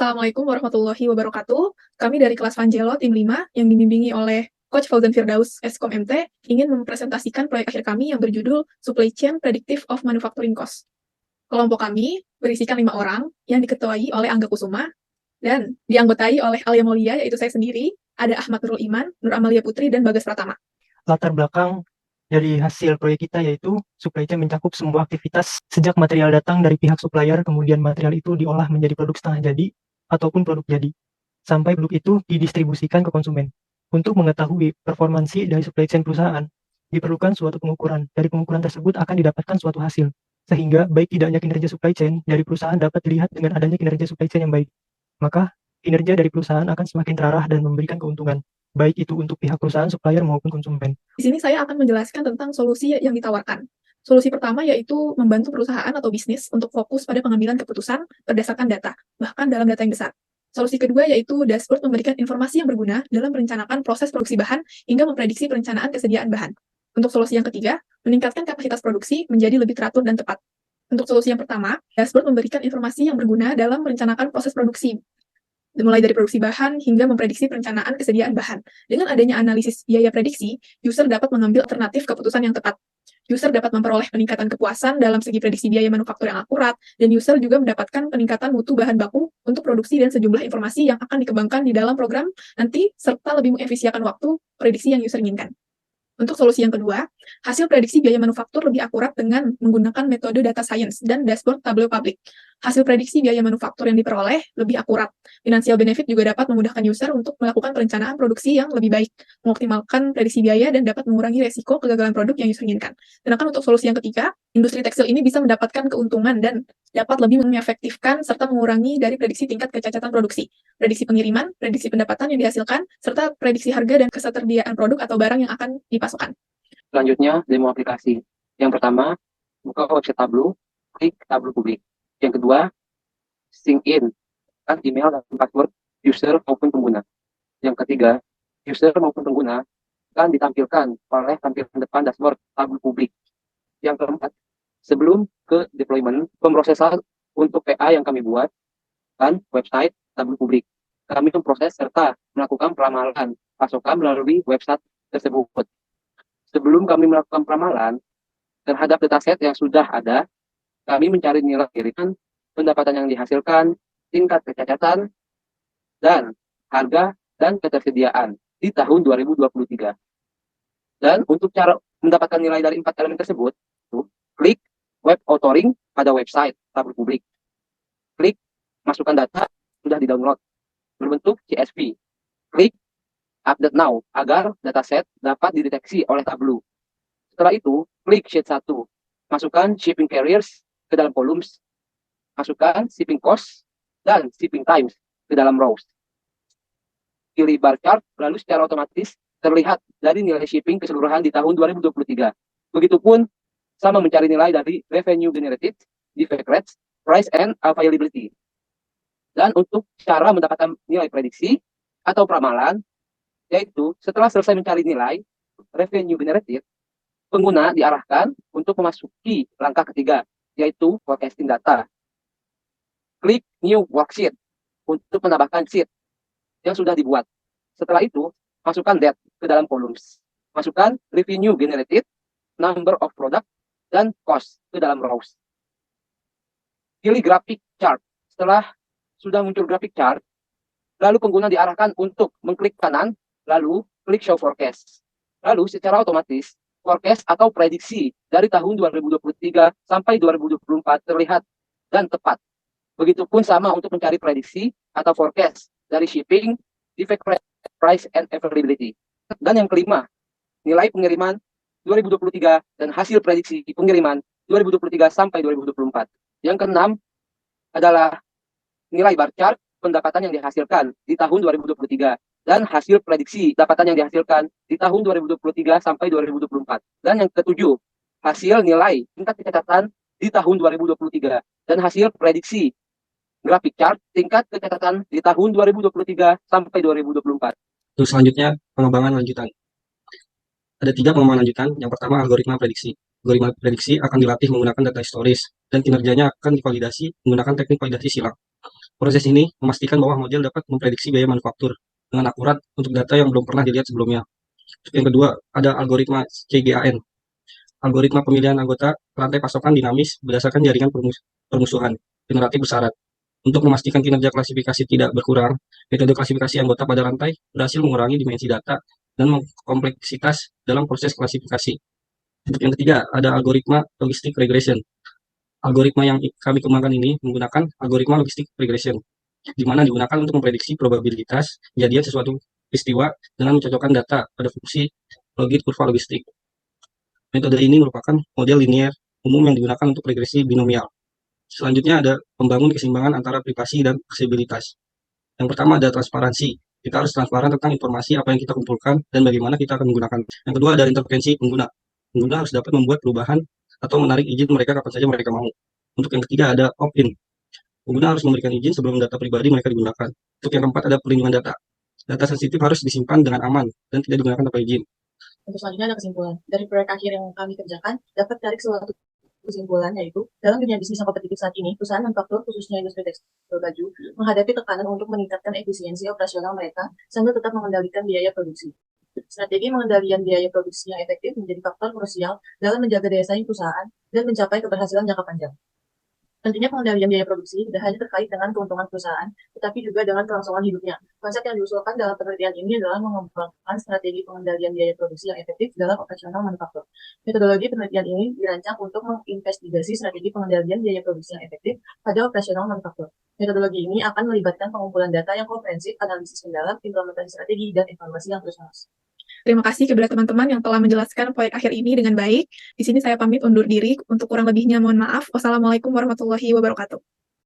Assalamualaikum warahmatullahi wabarakatuh. Kami dari kelas Vanjelo tim 5 yang dibimbingi oleh Coach Fauzan Firdaus, Eskom MT, ingin mempresentasikan proyek akhir kami yang berjudul Supply Chain Predictive of Manufacturing Cost. Kelompok kami berisikan 5 orang yang diketuai oleh Angga Kusuma dan dianggotai oleh Alia Maulia, yaitu saya sendiri, ada Ahmad Nurul Iman, Nur Amalia Putri, dan Bagas Pratama. Latar belakang dari hasil proyek kita yaitu supply chain mencakup semua aktivitas sejak material datang dari pihak supplier, kemudian material itu diolah menjadi produk setengah jadi ataupun produk jadi, sampai produk itu didistribusikan ke konsumen. Untuk mengetahui performansi dari supply chain perusahaan, diperlukan suatu pengukuran. Dari pengukuran tersebut akan didapatkan suatu hasil, sehingga baik tidaknya kinerja supply chain dari perusahaan dapat dilihat dengan adanya kinerja supply chain yang baik. Maka kinerja dari perusahaan akan semakin terarah dan memberikan keuntungan, baik itu untuk pihak perusahaan, supplier, maupun konsumen. Di sini saya akan menjelaskan tentang solusi yang ditawarkan. Solusi pertama yaitu membantu perusahaan atau bisnis untuk fokus pada pengambilan keputusan berdasarkan data, bahkan dalam data yang besar. Solusi kedua yaitu dashboard memberikan informasi yang berguna dalam merencanakan proses produksi bahan hingga memprediksi perencanaan kesediaan bahan. Untuk solusi yang ketiga, meningkatkan kapasitas produksi menjadi lebih teratur dan tepat. Untuk solusi yang pertama, dashboard memberikan informasi yang berguna dalam merencanakan proses produksi, mulai dari produksi bahan hingga memprediksi perencanaan kesediaan bahan. Dengan adanya analisis biaya prediksi, user dapat mengambil alternatif keputusan yang tepat. User dapat memperoleh peningkatan kepuasan dalam segi prediksi biaya manufaktur yang akurat, dan user juga mendapatkan peningkatan mutu bahan baku untuk produksi dan sejumlah informasi yang akan dikembangkan di dalam program nanti, serta lebih mengefisienkan waktu prediksi yang user inginkan. Untuk solusi yang kedua, hasil prediksi biaya manufaktur lebih akurat dengan menggunakan metode data science dan dashboard tableau publik. Hasil prediksi biaya manufaktur yang diperoleh lebih akurat. Financial benefit juga dapat memudahkan user untuk melakukan perencanaan produksi yang lebih baik, mengoptimalkan prediksi biaya, dan dapat mengurangi resiko kegagalan produk yang user inginkan. Sedangkan untuk solusi yang ketiga, industri tekstil ini bisa mendapatkan keuntungan dan dapat lebih mengefektifkan serta mengurangi dari prediksi tingkat kecacatan produksi, prediksi pengiriman, prediksi pendapatan yang dihasilkan, serta prediksi harga dan ketersediaan produk atau barang yang akan dipasokan. Selanjutnya, demo aplikasi. Yang pertama, buka website Tableau, klik Tableau publik. Yang kedua, sync in, kan email dan password user maupun pengguna. Yang ketiga, user maupun pengguna kan ditampilkan oleh tampilan depan dashboard Tableau publik. Yang keempat, sebelum ke deployment, pemrosesan untuk PA yang kami buat, kan website Tableau publik. Kami memproses serta melakukan peramalan pasokan melalui website tersebut. Sebelum kami melakukan peramalan terhadap dataset yang sudah ada, kami mencari nilai kiriman, pendapatan yang dihasilkan, tingkat kecacatan, dan harga dan ketersediaan di tahun 2023. Dan untuk cara mendapatkan nilai dari 4 elemen tersebut, klik web authoring pada website Tableau publik. Klik masukkan data sudah di-download berbentuk CSV. Klik update now agar dataset dapat dideteksi oleh Tableau. Setelah itu, klik sheet 1. Masukkan shipping carriers ke dalam columns. Masukkan shipping cost dan shipping times ke dalam rows. Pilih bar chart, lalu secara otomatis terlihat dari nilai shipping keseluruhan di tahun 2023. Begitupun sama mencari nilai dari revenue generated, defect rates, price and availability. Dan untuk cara mendapatkan nilai prediksi atau peramalan, yaitu setelah selesai mencari nilai revenue generated, pengguna diarahkan untuk memasuki langkah ketiga, yaitu forecasting data. Klik new worksheet untuk menambahkan sheet yang sudah dibuat. Setelah itu, masukkan date ke dalam columns. Masukkan revenue generated, number of product, dan cost ke dalam rows. Pilih grafik chart. Setelah sudah muncul grafik chart, lalu pengguna diarahkan untuk mengklik kanan, lalu klik show forecast. Lalu secara otomatis, forecast atau prediksi dari tahun 2023 sampai 2024 terlihat dan tepat. Begitupun sama untuk mencari prediksi atau forecast dari shipping, defect rate, price, and availability. Dan yang kelima, nilai pengiriman 2023 dan hasil prediksi pengiriman 2023 sampai 2024. Yang keenam adalah nilai bar chart pendapatan yang dihasilkan di tahun 2023 dan hasil prediksi pendapatan yang dihasilkan di tahun 2023 sampai 2024. Dan yang ketujuh, hasil nilai tingkat kecacatan di tahun 2023 dan hasil prediksi grafik chart tingkat kecacatan di tahun 2023 sampai 2024. Terus selanjutnya, pengembangan lanjutan. Ada 3 pengembangan lanjutan. Yang pertama, algoritma prediksi. Algoritma prediksi akan dilatih menggunakan data historis dan kinerjanya akan divalidasi menggunakan teknik validasi silang. Proses ini memastikan bahwa model dapat memprediksi biaya manufaktur dengan akurat untuk data yang belum pernah dilihat sebelumnya. Yang kedua, ada algoritma CGAN. Algoritma pemilihan anggota rantai pasokan dinamis berdasarkan jaringan permusuhan generatif bersyarat. Untuk memastikan kinerja klasifikasi tidak berkurang, metode klasifikasi anggota pada rantai berhasil mengurangi dimensi data dan kompleksitas dalam proses klasifikasi. Untuk yang ketiga, ada algoritma logistic regression. Algoritma yang kami kembangkan ini menggunakan algoritma logistic regression, di mana digunakan untuk memprediksi probabilitas kejadian sesuatu peristiwa dengan mencocokkan data pada fungsi logit kurva logistik. Metode ini merupakan model linear umum yang digunakan untuk regresi binomial. Selanjutnya ada membangun keseimbangan antara privasi dan aksesibilitas. Yang pertama ada transparansi. Kita harus transparan tentang informasi apa yang kita kumpulkan dan bagaimana kita akan menggunakan. Yang kedua ada intervensi pengguna. Pengguna harus dapat membuat perubahan atau menarik izin mereka kapan saja mereka mau. Untuk yang ketiga ada opt-in. Pengguna harus memberikan izin sebelum data pribadi mereka digunakan. Untuk yang keempat ada perlindungan data. Data sensitif harus disimpan dengan aman dan tidak digunakan tanpa izin. Untuk selanjutnya ada kesimpulan. Dari proyek akhir yang kami kerjakan, dapat tarik suatu kesimpulan, yaitu dalam dunia bisnis yang kompetitif saat ini, perusahaan manufaktur khususnya industri tekstil baju menghadapi tekanan untuk meningkatkan efisiensi operasional mereka sambil tetap mengendalikan biaya produksi. Strategi pengendalian biaya produksi yang efektif menjadi faktor krusial dalam menjaga daya saing perusahaan dan mencapai keberhasilan jangka panjang. Tentunya pengendalian biaya produksi tidak hanya terkait dengan keuntungan perusahaan, tetapi juga dengan kelangsungan hidupnya. Konsep yang diusulkan dalam penelitian ini adalah mengembangkan strategi pengendalian biaya produksi yang efektif dalam operasional manufaktur. Metodologi penelitian ini dirancang untuk menginvestigasi strategi pengendalian biaya produksi yang efektif pada operasional manufaktur. Metodologi ini akan melibatkan pengumpulan data yang komprehensif, analisis mendalam, implementasi strategi, dan evaluasi yang terus-menerus. Terima kasih kepada teman-teman yang telah menjelaskan proyek akhir ini dengan baik. Di sini saya pamit undur diri. Untuk kurang lebihnya mohon maaf. Wassalamualaikum warahmatullahi wabarakatuh.